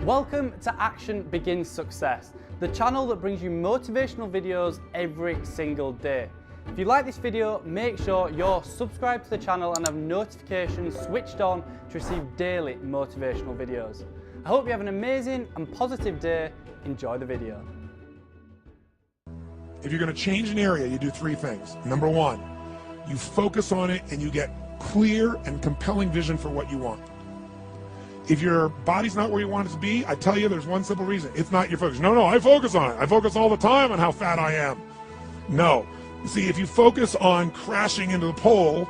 Welcome to Action Begins Success, the channel that brings you motivational videos every single day. If you like this video, make sure you're subscribed to the channel and have notifications switched on to receive daily motivational videos. I hope you have an amazing and positive day. Enjoy the video. If you're going to change an area, you do three things. Number one, you focus on it and you get clear and compelling vision for what you want. If your body's not where you want it to be, I tell you there's one simple reason. It's not your focus. No, I focus on it. I focus all the time on how fat I am. No. See, if you focus on crashing into the pole,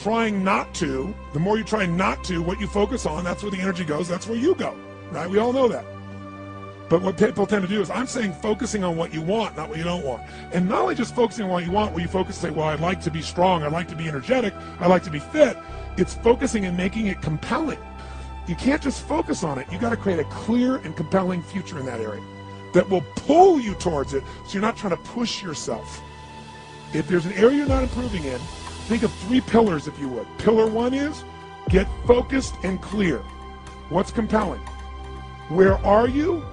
trying not to, the more you try not to, what you focus on, that's where the energy goes, that's where you go, right? We all know that. But what people tend to do is, I'm saying focusing on what you want, not what you don't want. And not only just focusing on what you want, where you focus and say, well, I'd like to be strong, I'd like to be energetic, I'd like to be fit. It's focusing and making it compelling. You can't just focus on it. You got to create a clear and compelling future in that area that will pull you towards it, so you're not trying to push yourself. If there's an area you're not improving in, think of three pillars, if you would. Pillar one is get focused and clear. What's compelling? Where are you?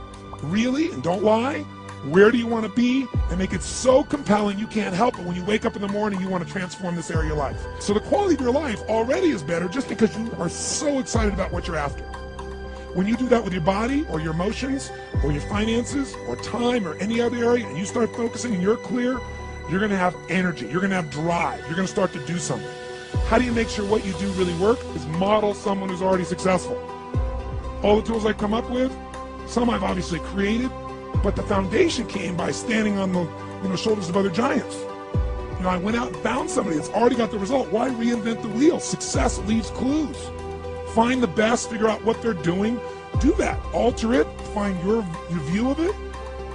Really? And don't lie. Where do you want to be? And make it so compelling you can't help it. When you wake up in the morning, you want to transform this area of your life. So the quality of your life already is better just because you are so excited about what you're after. When you do that with your body or your emotions or your finances or time or any other area, and you start focusing and you're clear, you're going to have energy. You're going to have drive. You're going to start to do something. How do you make sure what you do really work? Is model someone who's already successful. All the tools I come up with, some I've obviously created, but the foundation came by standing on the shoulders of other giants. I went out and found somebody that's already got the result. Why reinvent the wheel? Success leaves clues. Find the best, figure out what they're doing, do that. Alter it, find your view of it,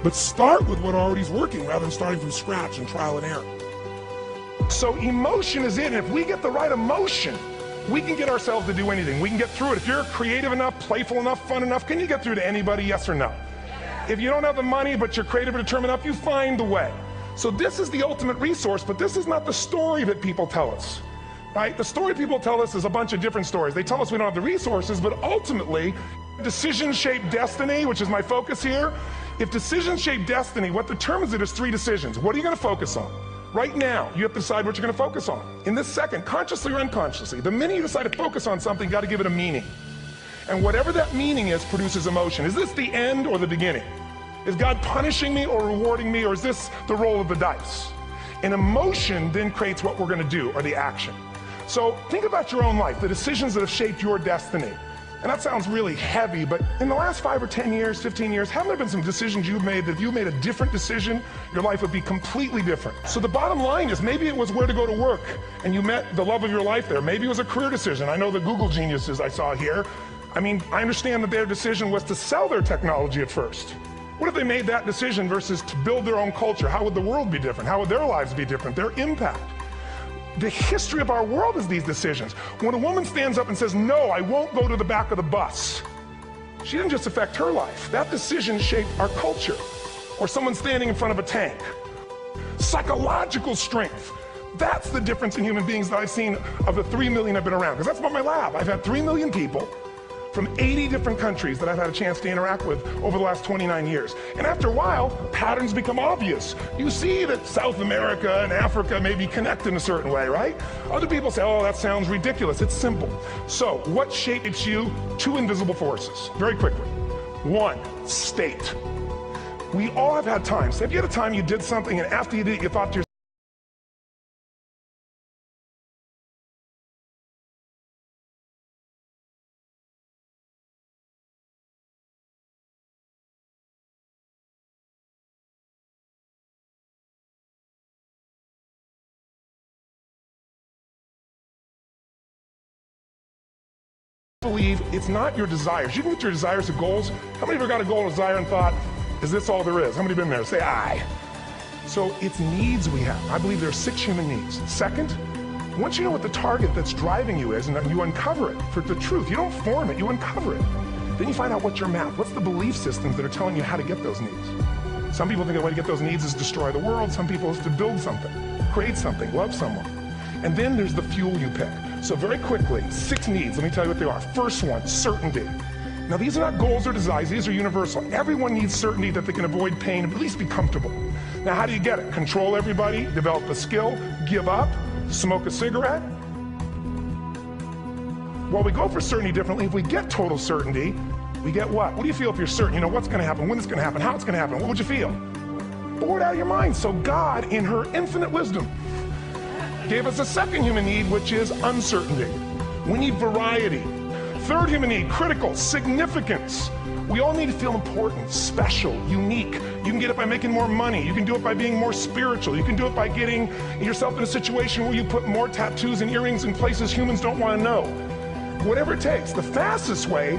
but start with what already is working rather than starting from scratch and trial and error. So emotion is it, and if we get the right emotion, we can get ourselves to do anything. We can get through it. If you're creative enough, playful enough, fun enough, can you get through to anybody, yes or no? If you don't have the money, but you're creative and determined enough, you find the way. So this is the ultimate resource, but this is not the story that people tell us, right? The story people tell us is a bunch of different stories. They tell us we don't have the resources, but ultimately, decisions shape destiny, which is my focus here. If decisions shape destiny, what determines it is three decisions. What are you going to focus on? Right now, you have to decide what you're going to focus on. In this second, consciously or unconsciously, the minute you decide to focus on something, you got to give it a meaning. And whatever that meaning is produces emotion. Is this the end or the beginning? Is God punishing me or rewarding me, or is this the roll of the dice? An emotion then creates what we're going to do, or the action. So think about your own life, the decisions that have shaped your destiny. And that sounds really heavy, but in the last 5 or 10 years, 15 years, haven't there been some decisions you've made that if you made a different decision, your life would be completely different? So the bottom line is, maybe it was where to go to work and you met the love of your life there. Maybe it was a career decision. I know the Google geniuses I saw here. I mean, I understand that their decision was to sell their technology at first. What if they made that decision versus to build their own culture? How would the world be different? How would their lives be different? Their impact. The history of our world is these decisions. When a woman stands up and says, no, I won't go to the back of the bus, she didn't just affect her life. That decision shaped our culture. Or someone standing in front of a tank. Psychological strength. That's the difference in human beings that I've seen of the 3 million I've been around. Because that's about my lab. I've had 3 million people from 80 different countries that I've had a chance to interact with over the last 29 years. And after a while, patterns become obvious. You see that South America and Africa maybe connect in a certain way, right? Other people say, oh, that sounds ridiculous. It's simple. So what shapes you? Two invisible forces, very quickly. One, state. We all have had times. Have you had a time you did something and after you did it, you thought to yourself, believe it's not your desires. You can get your desires to goals. How many of you got a goal or desire and thought, is this all there is? How many been there? Say aye. So it's needs we have. I believe there are 6 human needs. Second, once you know what the target that's driving you is, and you uncover it for the truth, you don't form it, you uncover it. Then you find out what's your map. What's the belief systems that are telling you how to get those needs? Some people think the way to get those needs is destroy the world. Some people is to build something, create something, love someone. And then there's the fuel you pick. So very quickly, 6 needs, let me tell you what they are. First one, certainty. Now, these are not goals or desires, these are universal. Everyone needs certainty that they can avoid pain and at least be comfortable. Now, how do you get it? Control everybody, develop a skill, give up, smoke a cigarette? Well, we go for certainty differently. If we get total certainty, we get what? What do you feel if you're certain? You know what's going to happen, when it's going to happen, how it's going to happen. What would you feel? Bored out of your mind. So God, in her infinite wisdom, gave us a second human need, which is uncertainty. We need variety. Third human need, critical, significance. We all need to feel important, special, unique. You can get it by making more money. You can do it by being more spiritual. You can do it by getting yourself in a situation where you put more tattoos and earrings in places humans don't want to know. Whatever it takes. The fastest way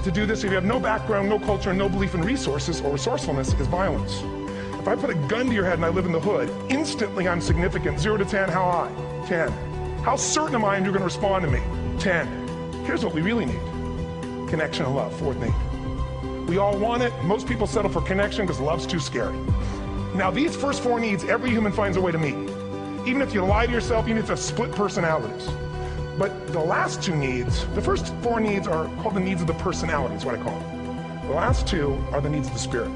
to do this, if you have no background, no culture, and no belief in resources or resourcefulness, is violence. If I put a gun to your head and I live in the hood, instantly I'm significant. 0 to 10, how high? 10. How certain am I you're going to respond to me? 10. Here's what we really need. Connection and love, fourth need. We all want it. Most people settle for connection because love's too scary. Now, these first 4 needs, every human finds a way to meet. Even if you lie to yourself, even if you have split personalities. But the last 2 needs, the first 4 needs are called the needs of the personality, is what I call them. The last 2 are the needs of the spirit.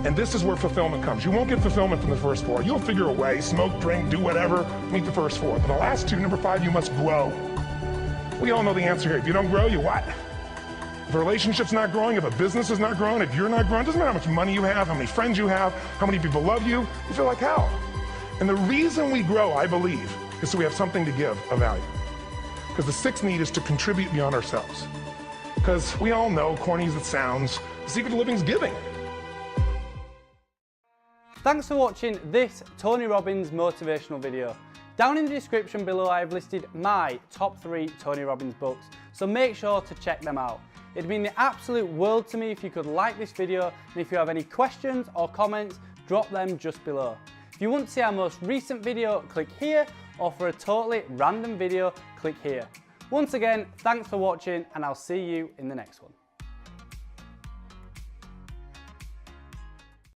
And this is where fulfillment comes. You won't get fulfillment from the first 4. You'll figure a way, smoke, drink, do whatever, meet the first 4. But the last 2, number 5, you must grow. We all know the answer here. If you don't grow, you what? If a relationship's not growing, if a business is not growing, if you're not growing, it doesn't matter how much money you have, how many friends you have, how many people love you, you feel like hell. And the reason we grow, I believe, is so we have something to give of value. Because the 6th need is to contribute beyond ourselves. Because we all know, corny as it sounds, the secret of living is giving. Thanks for watching this Tony Robbins motivational video. Down in the description below I have listed my top 3 Tony Robbins books, so make sure to check them out. It'd mean the absolute world to me if you could like this video, and if you have any questions or comments, drop them just below. If you want to see our most recent video, click here, or for a totally random video, click here. Once again, thanks for watching, and I'll see you in the next one.